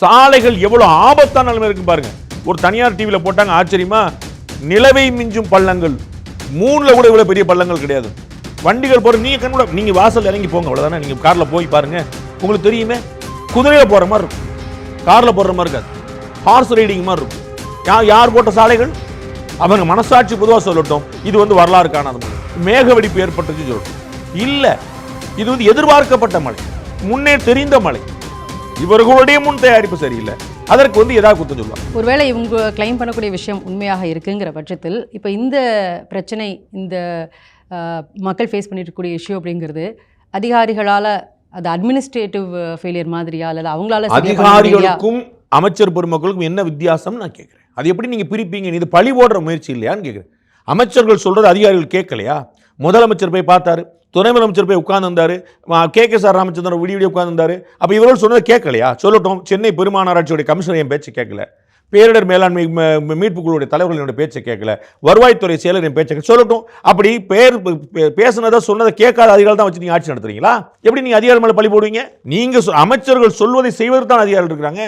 சாலைகள் எவ்வளவு ஆபத்தான நிலைமை இருக்கு பாருங்க. ஒரு தனியார் டிவியில் போட்டாங்க ஆச்சரியமா, நிலவை மிஞ்சும் பள்ளங்கள், 3ல கூட இவ்வளவு பெரிய பள்ளங்கள் கிடையாது. வண்டிகள் போற நீங்க கண்ணோட நீங்க வாசல் இறங்கி போங்க, அவ்வளவுதானே. நீங்க கார்ல போய் பாருங்க, உங்களுக்கு தெரியுமே. குதிரையில போற மாதிரி இருக்கும், கார்ல போற மாதிரி இருக்காது, ஹார்ஸ் ரைடிங் மாதிரி இருக்கும். யார் போட்ட சாலைகள்? அவங்க மனசாட்சி பொதுவாக சொல்லட்டும், இது வரலாறு காணாத மழை, மேக வெடிப்பு ஏற்பட்டுச்சு சொல்லட்டும். இல்ல, இது எதிர்பார்க்கப்பட்ட மழை, முன்னே தெரிந்த மழை. இவர்களுடைய முன் தயாரிப்பு சரியில்லை, அதற்கு ஏதாவது குத்தம் சொல்லுவாங்க. ஒருவேளை இவங்க கிளைம் பண்ணக்கூடிய விஷயம் உண்மையாக இருக்குங்கிற பட்சத்தில் இப்போ இந்த பிரச்சனை, இந்த மக்கள் ஃபேஸ் பண்ணிட்டு இருக்கக்கூடிய இஷ்யூ அப்படிங்கிறது அதிகாரிகளால், அது அட்மினிஸ்ட்ரேட்டிவ் ஃபெயிலியர் மாதிரியா, அல்லது அவங்களால? அதிகாரிகளுக்கும் அமைச்சர் பெருமக்களுக்கும் என்ன வித்தியாசம் நான் கேட்குறேன். அது எப்படி நீங்க பிரிப்பீங்க? இது பழி போடுற முயற்சி இல்லையான்னு கேட்குறேன். அமைச்சர்கள் சொல்றது அதிகாரிகள் கேட்கலையா? முதலமைச்சர் போய் பார்த்தாரு, துணை முதலமைச்சர் போய் உட்கார்ந்துருந்தாரு, KK ராமச்சந்திரன் விடிய உட்கார்ந்துருந்தாரு. அப்போ இவர்கள் சொன்னதை கேட்கலையா? சொல்லட்டும், சென்னை பெருமாநகராட்சியுடைய கமிஷனர் என் பேச்சு கேட்கல, பேரிடர் மேலாண்மை மீட்பு குழுவுடைய தலைவர்களுடைய பேச்சை கேட்கல, வருவாய்த்துறை செயலர் என் பேச்சை சொல்லட்டும். அப்படி பேசுனதை சொன்னதை கேட்காத அதிகாரிகள் தான் வச்சு நீங்க ஆட்சி நடத்துறீங்களா? எப்படி நீங்க அதிகாரி மேல பழி போடுவீங்க? நீங்க அமைச்சர்கள் சொல்வதை செய்வதற்கு தான் அதிகாரிகள் இருக்கிறாங்க,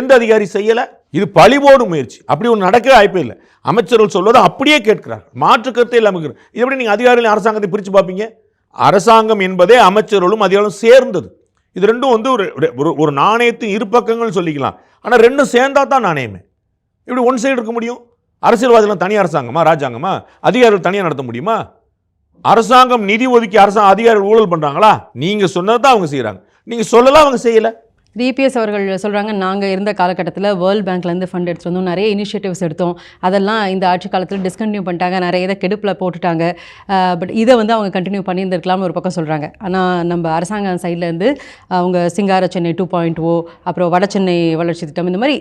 எந்த அதிகாரி செய்யல? இது பழி போடும் முயற்சி. அப்படி ஒன்று நடக்கவே வாய்ப்பே இல்லை. அமைச்சர்கள் சொல்வதை அப்படியே கேட்கிறார், மாற்று கருத்தை இல்லாமல். இது எப்படி நீங்க அதிகாரிகள் அரசாங்கத்தை பிரித்து பார்ப்பீங்க? அரசாங்கம் என்பதே அமைச்சர்களும் அதிகாரிகளும் சேர்ந்தது. இது ரெண்டும் ஒரு நாணயத்தின் இரு பக்கங்கள் சொல்லிக்கலாம். ஆனால் ரெண்டும் சேர்ந்தா தான் நாணயமே. இப்படி ஒன் சைடு இருக்க முடியும்? அரசியல்வாதிகள் தனி அரசாங்கமா, ராஜாங்கமா? அதிகாரிகள் தனியாக நடத்த முடியுமா? அரசாங்கம் நிதி ஒதுக்கி அதிகாரிகள் ஊழல் பண்றாங்களா? நீங்க சொன்னதான் அவங்க செய்யறாங்க, நீங்க சொல்லலாம் அவங்க செய்யல. டிபிஎஸ் அவர்கள் சொல்கிறாங்க, நாங்கள் இருந்த காலகட்டத்தில் வேர்ல்டு பேங்க்லேருந்து ஃபண்ட் எடுத்துகிட்டு வந்தோம், நிறைய இனிஷியேட்டிவ்ஸ் எடுத்தோம், அதெல்லாம் இந்த ஆட்சி காலத்தில் டிஸ்கண்டினியூ பண்ணிட்டாங்க, நிறைய இதை கெடுப்பில் போட்டுட்டாங்க. பட் இதை அவங்க கண்டினியூ பண்ணியிருந்திருக்கலாம்னு ஒரு பக்கம் சொல்கிறாங்க. ஆனால் நம்ம அரசாங்கம் சைட்லேருந்து அவங்க சிங்கார சென்னை 2.0, அப்புறம் வட சென்னை வளர்ச்சி திட்டம், இந்த மாதிரி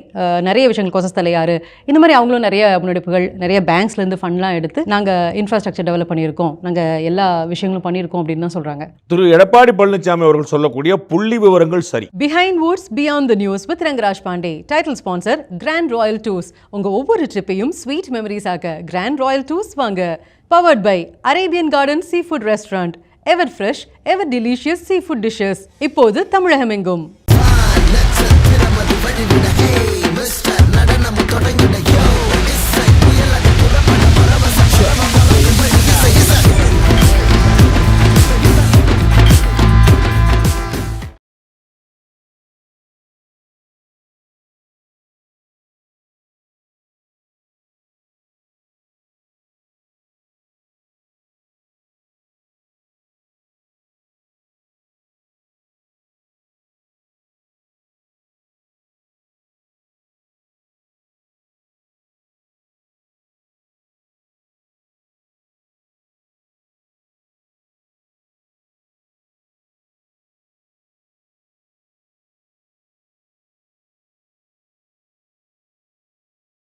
நிறைய விஷயங்கள், கொசஸ்தலையாறு, இந்த மாதிரி அவங்களும் நிறைய முன்னெடுப்புகள், நிறைய பேங்க்ஸ்லேருந்து ஃபண்ட்லாம் எடுத்து நாங்கள் இன்ஃப்ராஸ்ட்ரக்சர் டெவலப் பண்ணியிருக்கோம், நாங்கள் எல்லா விஷயங்களும் பண்ணியிருக்கோம் அப்படின்னு தான் சொல்கிறாங்க. திரு எடப்பாடி பழனிசாமி அவர்கள் சொல்லக்கூடிய புள்ளி விவரங்கள் சரி. Behind Woods Beyond the News with Rangaraj Pandey. Title sponsor Grand Royal Tours. உங்க ஒவ்வொரு ட்ரிப்பையும் ஸ்வீட் மெமரிஸ் ஆக்க Grand Royal Tours வாங்க. Powered by Arabian Garden Seafood Restaurant. Ever fresh, ever delicious seafood dishes. இப்போது தமிழகம் எங்கும்.